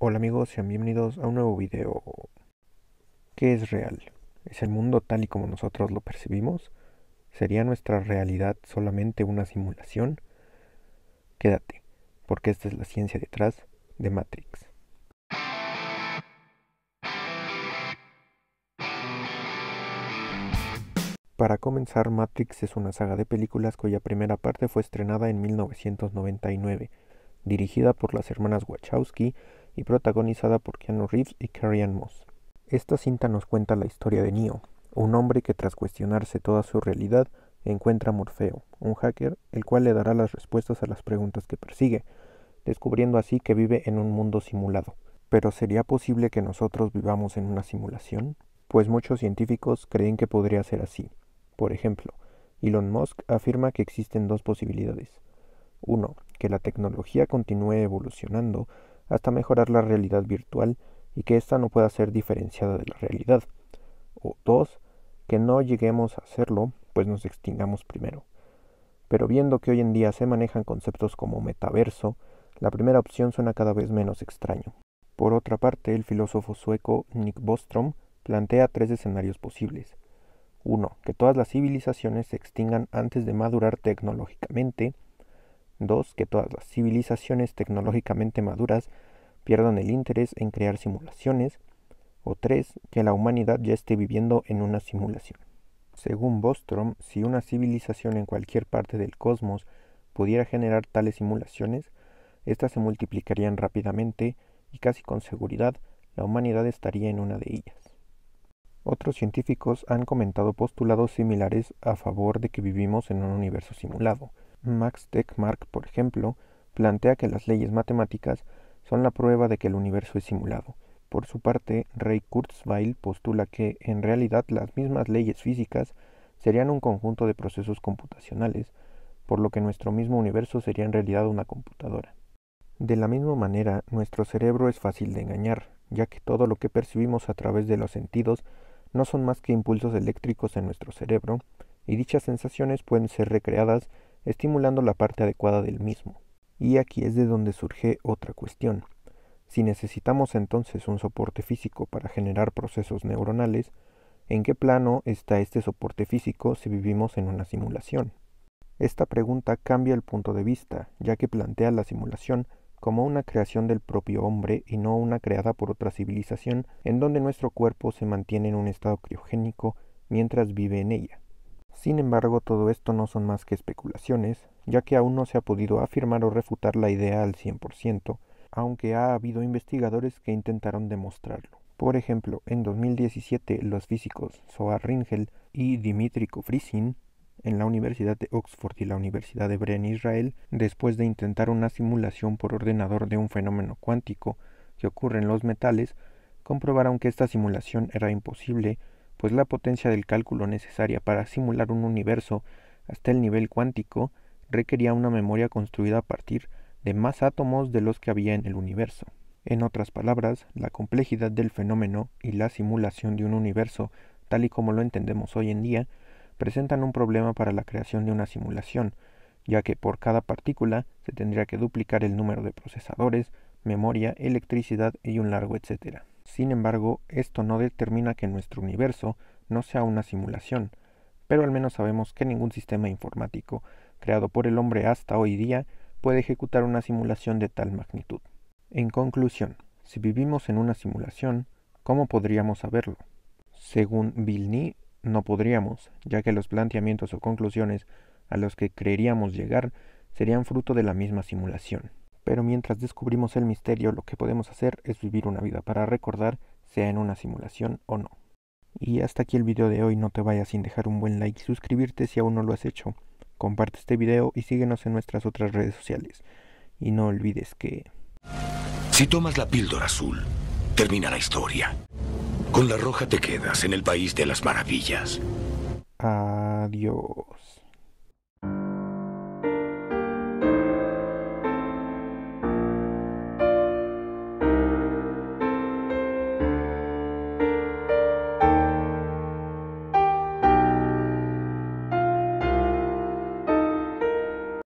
Hola amigos, sean bienvenidos a un nuevo video. ¿Qué es real? ¿Es el mundo tal y como nosotros lo percibimos? ¿Sería nuestra realidad solamente una simulación? Quédate, porque esta es la ciencia detrás de Matrix. Para comenzar, Matrix es una saga de películas cuya primera parte fue estrenada en 1999, dirigida por las hermanas Wachowski y protagonizada por Keanu Reeves y Carrie-Anne Moss. Esta cinta nos cuenta la historia de Neo, un hombre que tras cuestionarse toda su realidad encuentra a Morfeo, un hacker, el cual le dará las respuestas a las preguntas que persigue, descubriendo así que vive en un mundo simulado. ¿Pero sería posible que nosotros vivamos en una simulación? Pues muchos científicos creen que podría ser así. Por ejemplo, Elon Musk afirma que existen dos posibilidades. Uno, que la tecnología continúe evolucionando hasta mejorar la realidad virtual y que ésta no pueda ser diferenciada de la realidad. O dos, que no lleguemos a hacerlo, pues nos extingamos primero. Pero viendo que hoy en día se manejan conceptos como metaverso, la primera opción suena cada vez menos extraño. Por otra parte, el filósofo sueco Nick Bostrom plantea tres escenarios posibles. Uno, que todas las civilizaciones se extingan antes de madurar tecnológicamente. Dos, que todas las civilizaciones tecnológicamente maduras pierdan el interés en crear simulaciones. O tres, que la humanidad ya esté viviendo en una simulación. Según Bostrom, si una civilización en cualquier parte del cosmos pudiera generar tales simulaciones, éstas se multiplicarían rápidamente y casi con seguridad la humanidad estaría en una de ellas. Otros científicos han comentado postulados similares a favor de que vivimos en un universo simulado. Max Tegmark, por ejemplo, plantea que las leyes matemáticas son la prueba de que el universo es simulado. Por su parte, Ray Kurzweil postula que, en realidad, las mismas leyes físicas serían un conjunto de procesos computacionales, por lo que nuestro mismo universo sería en realidad una computadora. De la misma manera, nuestro cerebro es fácil de engañar, ya que todo lo que percibimos a través de los sentidos no son más que impulsos eléctricos en nuestro cerebro, y dichas sensaciones pueden ser recreadas estimulando la parte adecuada del mismo. Y aquí es de donde surge otra cuestión. Si necesitamos entonces un soporte físico para generar procesos neuronales, ¿en qué plano está este soporte físico si vivimos en una simulación? Esta pregunta cambia el punto de vista, ya que plantea la simulación como una creación del propio hombre y no una creada por otra civilización en donde nuestro cuerpo se mantiene en un estado criogénico mientras vive en ella. Sin embargo, todo esto no son más que especulaciones, ya que aún no se ha podido afirmar o refutar la idea al 100%, aunque ha habido investigadores que intentaron demostrarlo. Por ejemplo, en 2017 los físicos Zohar Ringel y Dimitri Kovrizin en la Universidad de Oxford y la Universidad de Hebrea en Israel, después de intentar una simulación por ordenador de un fenómeno cuántico que ocurre en los metales, comprobaron que esta simulación era imposible, pues la potencia del cálculo necesaria para simular un universo hasta el nivel cuántico requería una memoria construida a partir de más átomos de los que había en el universo. En otras palabras, la complejidad del fenómeno y la simulación de un universo, tal y como lo entendemos hoy en día, presentan un problema para la creación de una simulación, ya que por cada partícula se tendría que duplicar el número de procesadores, memoria, electricidad y un largo etcétera. Sin embargo, esto no determina que nuestro universo no sea una simulación, pero al menos sabemos que ningún sistema informático creado por el hombre hasta hoy día puede ejecutar una simulación de tal magnitud. En conclusión, si vivimos en una simulación, ¿cómo podríamos saberlo? Según Bill Nye, no podríamos, ya que los planteamientos o conclusiones a los que creeríamos llegar serían fruto de la misma simulación. Pero mientras descubrimos el misterio, lo que podemos hacer es vivir una vida para recordar, sea en una simulación o no. Y hasta aquí el video de hoy. No te vayas sin dejar un buen like y suscribirte si aún no lo has hecho. Comparte este video y síguenos en nuestras otras redes sociales. Y no olvides que... Si tomas la píldora azul, termina la historia. Con la roja te quedas en el país de las maravillas. Adiós.